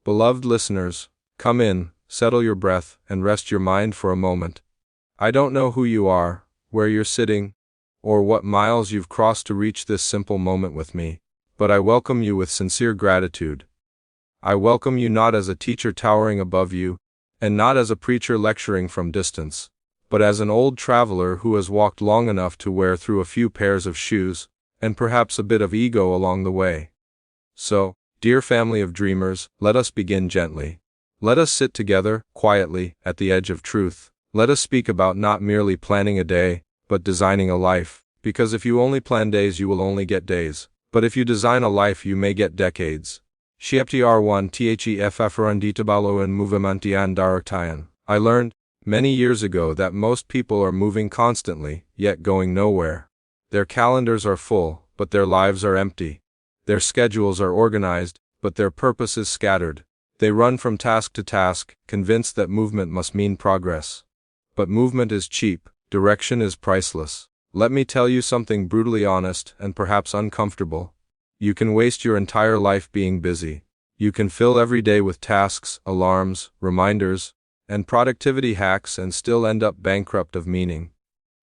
Beloved listeners, come in, settle your breath, and rest your mind for a moment. I don't know who you are, where you're sitting, or what miles you've crossed to reach this simple moment with me, but I welcome you with sincere gratitude. I welcome you not as a teacher towering above you, and not as a preacher lecturing from distance, but as an old traveler who has walked long enough to wear through a few pairs of shoes, and perhaps a bit of ego along the way. So, dear family of dreamers, let us begin gently. Let us sit together, quietly, at the edge of truth. Let us speak about not merely planning a day, but designing a life, because if you only plan days you will only get days, but if you design a life you may get decades. Shieptr1 Thefferanditabalo and Movemantian Daroktian. I learned, many years ago, that most people are moving constantly, yet going nowhere. Their calendars are full, but their lives are empty. Their schedules are organized, but their purpose is scattered. They run from task to task, convinced that movement must mean progress. But movement is cheap, direction is priceless. Let me tell you something brutally honest and perhaps uncomfortable. You can waste your entire life being busy. You can fill every day with tasks, alarms, reminders, and productivity hacks and still end up bankrupt of meaning.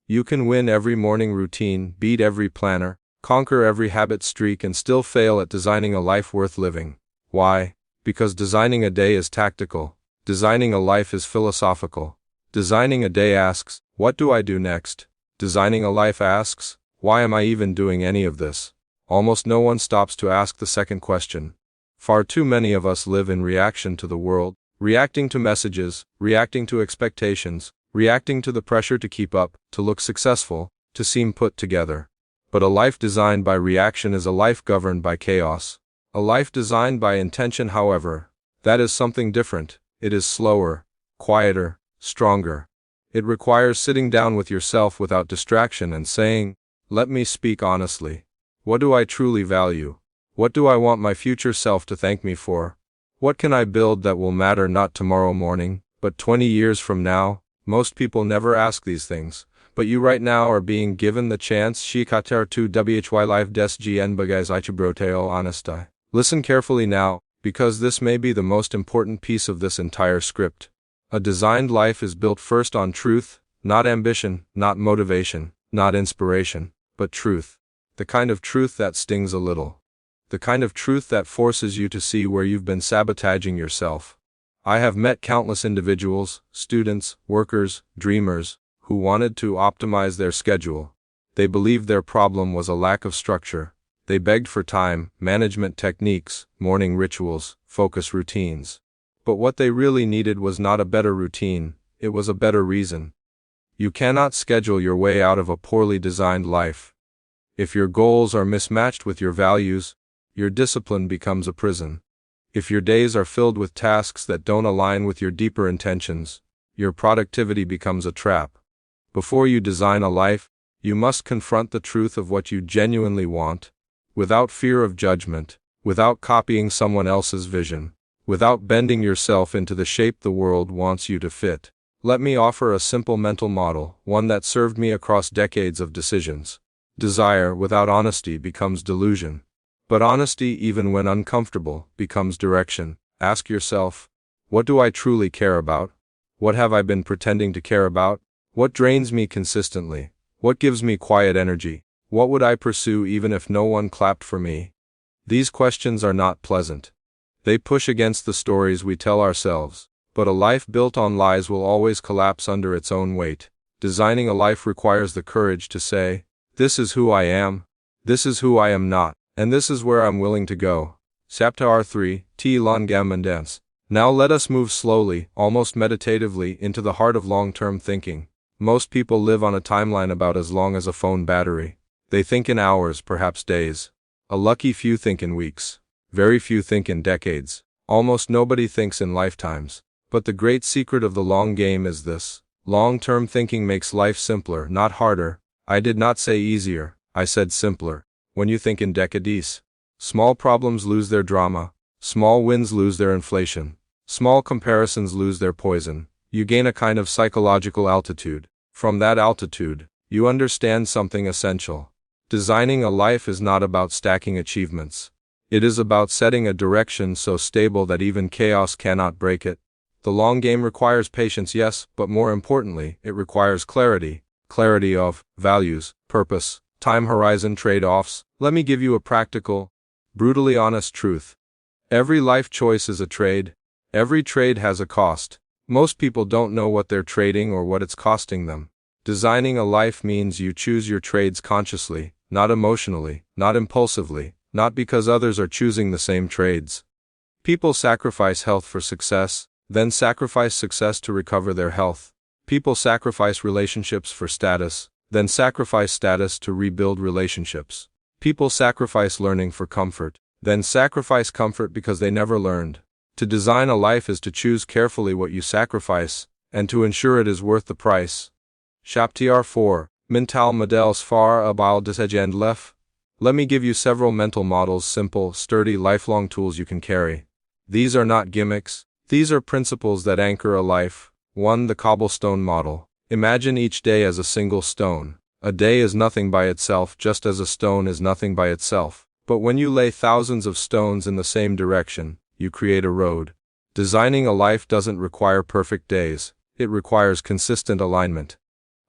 You can win every morning routine, beat every planner, conquer every habit streak and still fail at designing a life worth living. Why? Because designing a day is tactical. Designing a life is philosophical. Designing a day asks, what do I do next? Designing a life asks, why am I even doing any of this? Almost no one stops to ask the second question. Far too many of us live in reaction to the world, reacting to messages, reacting to expectations, reacting to the pressure to keep up, to look successful, to seem put together. But a life designed by reaction is a life governed by chaos. A life designed by intention, however, that is something different. It is slower, quieter, stronger. It requires sitting down with yourself without distraction and saying, let me speak honestly. What do I truly value? What do I want my future self to thank me for? What can I build that will matter not tomorrow morning, but 20 years from now? Most people never ask these things, but you right now are being given the chance. Shikater to why life des gn bagais ichibroteo honestai. Listen carefully now, because this may be the most important piece of this entire script. A designed life is built first on truth, not ambition, not motivation, not inspiration, but truth. The kind of truth that stings a little. The kind of truth that forces you to see where you've been sabotaging yourself. I have met countless individuals, students, workers, dreamers, who wanted to optimize their schedule. They believed their problem was a lack of structure. They begged for time, management techniques, morning rituals, focus routines. But what they really needed was not a better routine, it was a better reason. You cannot schedule your way out of a poorly designed life. If your goals are mismatched with your values, your discipline becomes a prison. If your days are filled with tasks that don't align with your deeper intentions, your productivity becomes a trap. Before you design a life, you must confront the truth of what you genuinely want, without fear of judgment, without copying someone else's vision, without bending yourself into the shape the world wants you to fit. Let me offer a simple mental model, one that served me across decades of decisions. Desire without honesty becomes delusion. But honesty, even when uncomfortable, becomes direction. Ask yourself, what do I truly care about? What have I been pretending to care about? What drains me consistently? What gives me quiet energy? What would I pursue even if no one clapped for me? These questions are not pleasant. They push against the stories we tell ourselves, but a life built on lies will always collapse under its own weight. Designing a life requires the courage to say, this is who I am, this is who I am not, and this is where I'm willing to go. Saptar 3, T. Longamandans. Now let us move slowly, almost meditatively, into the heart of long-term thinking. Most people live on a timeline about as long as a phone battery. They think in hours, perhaps days. A lucky few think in weeks. Very few think in decades. Almost nobody thinks in lifetimes. But the great secret of the long game is this. Long-term thinking makes life simpler, not harder. I did not say easier, I said simpler. When you think in decades, small problems lose their drama. Small wins lose their inflation. Small comparisons lose their poison. You gain a kind of psychological altitude. From that altitude, you understand something essential. Designing a life is not about stacking achievements. It is about setting a direction so stable that even chaos cannot break it. The long game requires patience, yes, but more importantly, it requires clarity. Clarity of values, purpose, time horizon trade-offs. Let me give you a practical, brutally honest truth. Every life choice is a trade. Every trade has a cost. Most people don't know what they're trading or what it's costing them. Designing a life means you choose your trades consciously, not emotionally, not impulsively, not because others are choosing the same trades. People sacrifice health for success, then sacrifice success to recover their health. People sacrifice relationships for status, then sacrifice status to rebuild relationships. People sacrifice learning for comfort, then sacrifice comfort because they never learned. To design a life is to choose carefully what you sacrifice, and to ensure it is worth the price. Chapitre 4. Mental models for about disagend lef. Let me give you several mental models, simple, sturdy, lifelong tools you can carry. These are not gimmicks. These are principles that anchor a life. 1. The cobblestone model. Imagine each day as a single stone. A day is nothing by itself, just as a stone is nothing by itself. But when you lay thousands of stones in the same direction, you create a road. Designing a life doesn't require perfect days. It requires consistent alignment.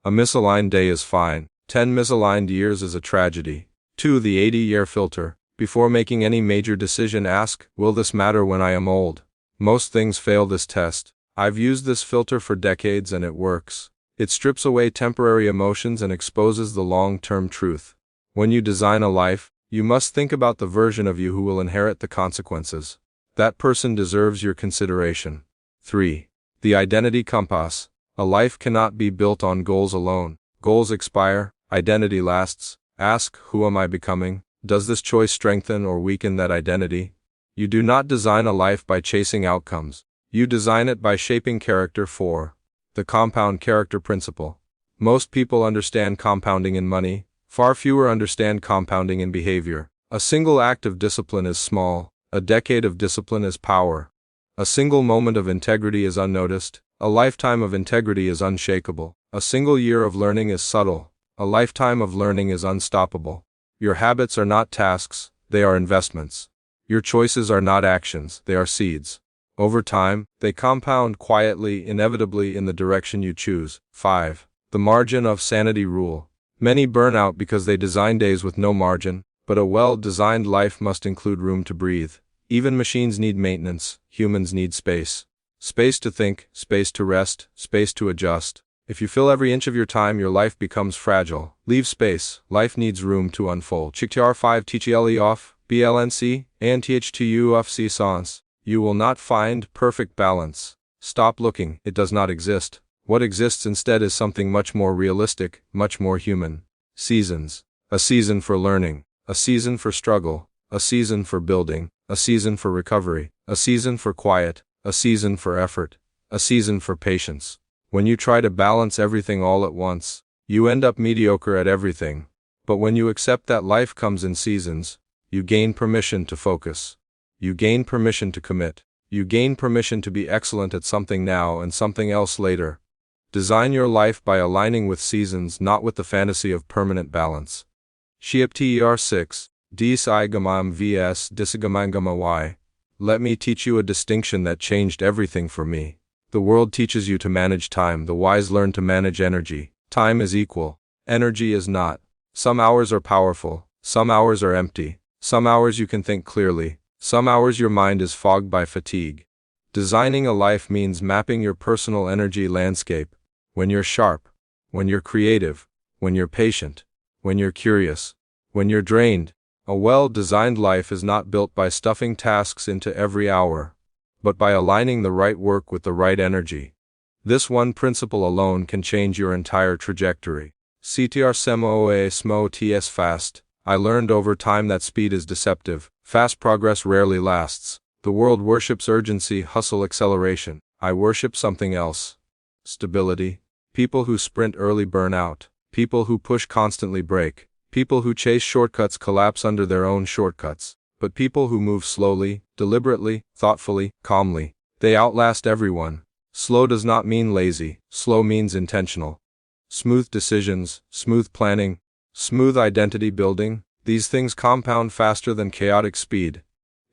A misaligned day is fine. 10 misaligned years is a tragedy. 2. The 80-year filter. Before making any major decision, ask, will this matter when I am old? Most things fail this test. I've used this filter for decades and it works. It strips away temporary emotions and exposes the long-term truth. When you design a life, you must think about the version of you who will inherit the consequences. That person deserves your consideration. 3. The identity compass. A life cannot be built on goals alone. Goals expire, identity lasts. Ask, who am I becoming? Does this choice strengthen or weaken that identity? You do not design a life by chasing outcomes. You design it by shaping character. 4. The compound character principle. Most people understand compounding in money. Far fewer understand compounding in behavior. A single act of discipline is small. A decade of discipline is power. A single moment of integrity is unnoticed. A lifetime of integrity is unshakable. A single year of learning is subtle. A lifetime of learning is unstoppable. Your habits are not tasks, they are investments. Your choices are not actions, they are seeds. Over time, they compound quietly, inevitably in the direction you choose. 5. The margin of sanity rule. Many burn out because they design days with no margin, but a well-designed life must include room to breathe. Even machines need maintenance, humans need space. Space to think, space to rest, space to adjust. If you fill every inch of your time, your life becomes fragile. Leave space, life needs room to unfold. Chiktr 5 TCLE off, BLNC, and TH2UFC sans. You will not find perfect balance. Stop looking, it does not exist. What exists instead is something much more realistic, much more human. Seasons. A season for learning, a season for struggle, a season for building, a season for recovery, a season for quiet, a season for effort, a season for patience. When you try to balance everything all at once, you end up mediocre at everything. But when you accept that life comes in seasons, you gain permission to focus. You gain permission to commit. You gain permission to be excellent at something now and something else later. Design your life by aligning with seasons, not with the fantasy of permanent balance. Shiapter 6, Disagamam vs Disagamangama Y. Let me teach you a distinction that changed everything for me. The world teaches you to manage time, the wise learn to manage energy. Time is equal. Energy is not. Some hours are powerful, some hours are empty, some hours you can think clearly, some hours your mind is fogged by fatigue. Designing a life means mapping your personal energy landscape. When you're sharp, when you're creative, when you're patient, when you're curious, when you're drained. A well-designed life is not built by stuffing tasks into every hour, but by aligning the right work with the right energy. This one principle alone can change your entire trajectory. CTR SEMOA SMO TS fast. I learned over time that speed is deceptive. Fast progress rarely lasts. The world worships urgency, hustle, acceleration. I worship something else. Stability. People who sprint early burn out. People who push constantly break. People who chase shortcuts collapse under their own shortcuts. But people who move slowly, deliberately, thoughtfully, calmly, they outlast everyone. Slow does not mean lazy, slow means intentional. Smooth decisions, smooth planning, smooth identity building, these things compound faster than chaotic speed.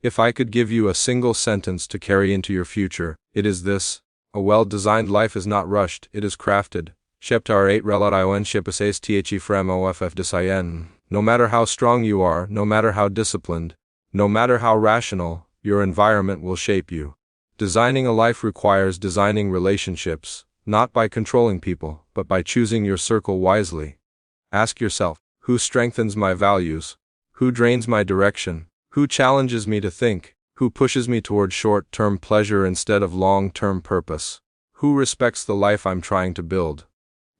If I could give you a single sentence to carry into your future, it is this: a well-designed life is not rushed, it is crafted. Chapter 8 Relation Shipasas The Frem Off Design. No matter how strong you are, no matter how disciplined, no matter how rational, your environment will shape you. Designing a life requires designing relationships, not by controlling people, but by choosing your circle wisely. Ask yourself, who strengthens my values? Who drains my direction? Who challenges me to think? Who pushes me toward short-term pleasure instead of long-term purpose? Who respects the life I'm trying to build?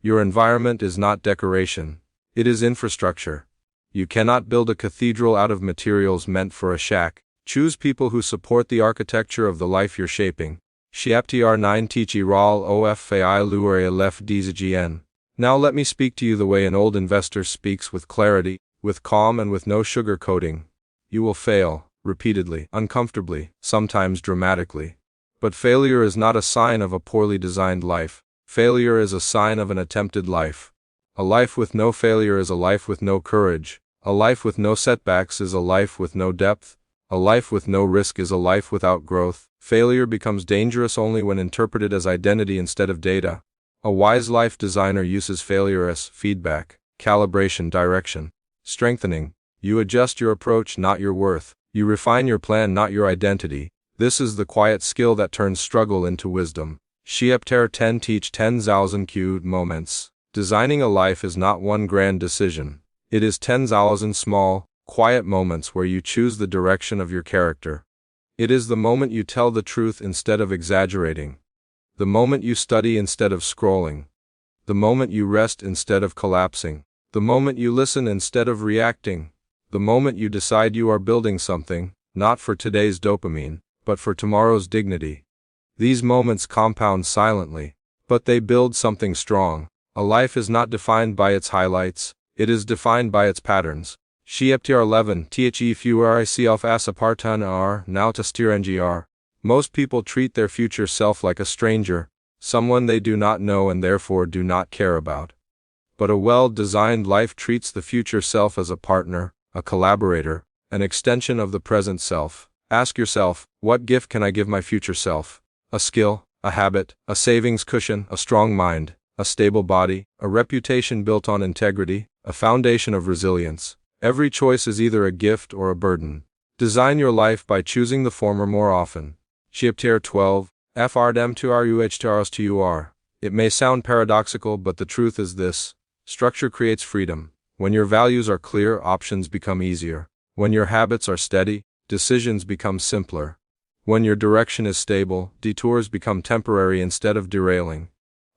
Your environment is not decoration. It is infrastructure. You cannot build a cathedral out of materials meant for a shack. Choose people who support the architecture of the life you're shaping. Chapter 9 Tichi Ral Of Fai Luria Lef Dzgn. Now let me speak to you the way an old investor speaks, with clarity, with calm, and with no sugar coating. You will fail, repeatedly, uncomfortably, sometimes dramatically. But failure is not a sign of a poorly designed life. Failure is a sign of an attempted life. A life with no failure is a life with no courage. A life with no setbacks is a life with no depth. A life with no risk is a life without growth. Failure becomes dangerous only when interpreted as identity instead of data. A wise life designer uses failure as feedback, calibration, direction, strengthening. You adjust your approach, not your worth. You refine your plan, not your identity. This is the quiet skill that turns struggle into wisdom. Chapter 10 Teach 10,000 Cute Moments. Designing a life is not one grand decision. It is 10,000 small, quiet moments where you choose the direction of your character. It is the moment you tell the truth instead of exaggerating. The moment you study instead of scrolling. The moment you rest instead of collapsing. The moment you listen instead of reacting. The moment you decide you are building something, not for today's dopamine, but for tomorrow's dignity. These moments compound silently, but they build something strong. A life is not defined by its highlights, it is defined by its patterns. Chapter 11 The Future Self as a Partan are now to steer NGR. Most people treat their future self like a stranger, someone they do not know and therefore do not care about. But a well-designed life treats the future self as a partner, a collaborator, an extension of the present self. Ask yourself, what gift can I give my future self? A skill, a habit, a savings cushion, a strong mind, a stable body, a reputation built on integrity, a foundation of resilience. Every choice is either a gift or a burden. Design your life by choosing the former more often. Chapter 12 Frdem to Ruhtaros to Ur. It may sound paradoxical, but the truth is this: structure creates freedom. When your values are clear, options become easier. When your habits are steady, decisions become simpler. When your direction is stable, detours become temporary instead of derailing.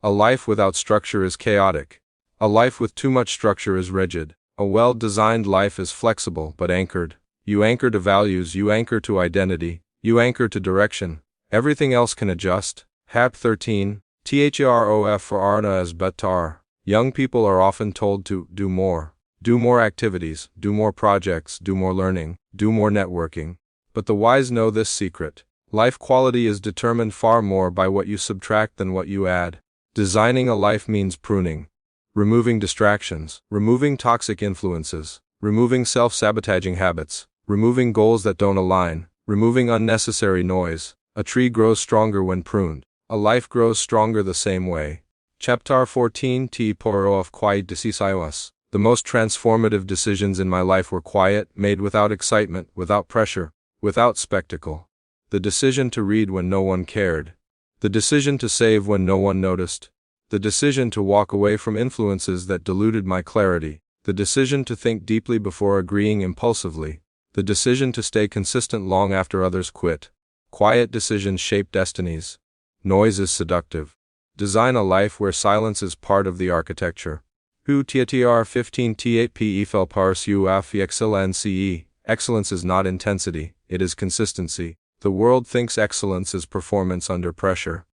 A life without structure is chaotic. A life with too much structure is rigid. A well-designed life is flexible but anchored. You anchor to values, you anchor to identity, you anchor to direction. Everything else can adjust. Hap 13, THROF for Arna as Betar. Young people are often told to do more. Do more activities, do more projects, do more learning, do more networking. But the wise know this secret. Life quality is determined far more by what you subtract than what you add. Designing a life means pruning. Removing distractions, removing toxic influences, removing self-sabotaging habits, removing goals that don't align, removing unnecessary noise. A tree grows stronger when pruned. A life grows stronger the same way. Chapter 14 T Poro of Quiet Decisivas. The most transformative decisions in my life were quiet, made without excitement, without pressure, without spectacle. The decision to read when no one cared. The decision to save when no one noticed. The decision to walk away from influences that diluted my clarity. The decision to think deeply before agreeing impulsively. The decision to stay consistent long after others quit. Quiet decisions shape destinies. Noise is seductive. Design a life where silence is part of the architecture. Hu TTR 15 T8 PEFL Pars UF XLNCE. Excellence is not intensity, it is consistency. The world thinks excellence is performance under pressure.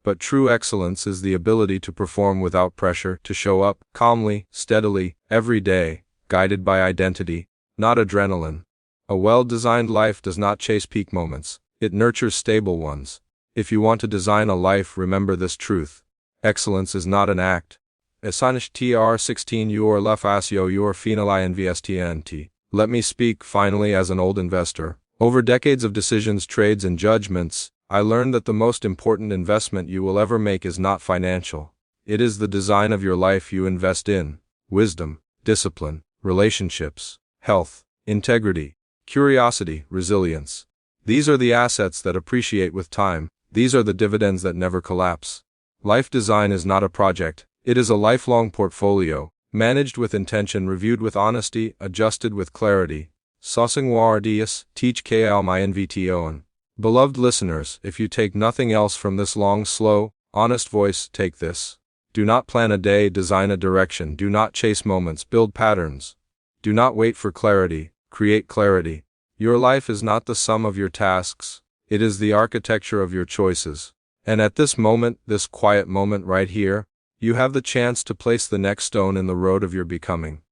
But true excellence is the ability to perform without pressure, to show up calmly, steadily, every day, guided by identity, not adrenaline. A well-designed life does not chase peak moments, it nurtures stable ones. If you want to design a life, remember this truth. Excellence is not an act. Esanish TR 16 Your Lef Asio Your Final INVSTNT. Let me speak finally as an old investor. Over decades of decisions, trades, and judgments, I learned that the most important investment you will ever make is not financial. It is the design of your life you invest in: wisdom, discipline, relationships, health, integrity, curiosity, resilience. These are the assets that appreciate with time. These are the dividends that never collapse. Life design is not a project, it is a lifelong portfolio, managed with intention, reviewed with honesty, adjusted with clarity. Sosingwar dias, teach kal my nvton. Beloved listeners, if you take nothing else from this long, slow, honest voice, take this. Do not plan a day, design a direction. Do not chase moments, build patterns. Do not wait for clarity, create clarity. Your life is not the sum of your tasks, it is the architecture of your choices. And at this moment, this quiet moment right here, you have the chance to place the next stone in the road of your becoming.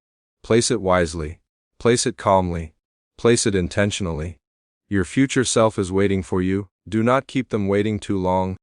Place it wisely. Place it calmly. Place it intentionally. Your future self is waiting for you. Do not keep them waiting too long.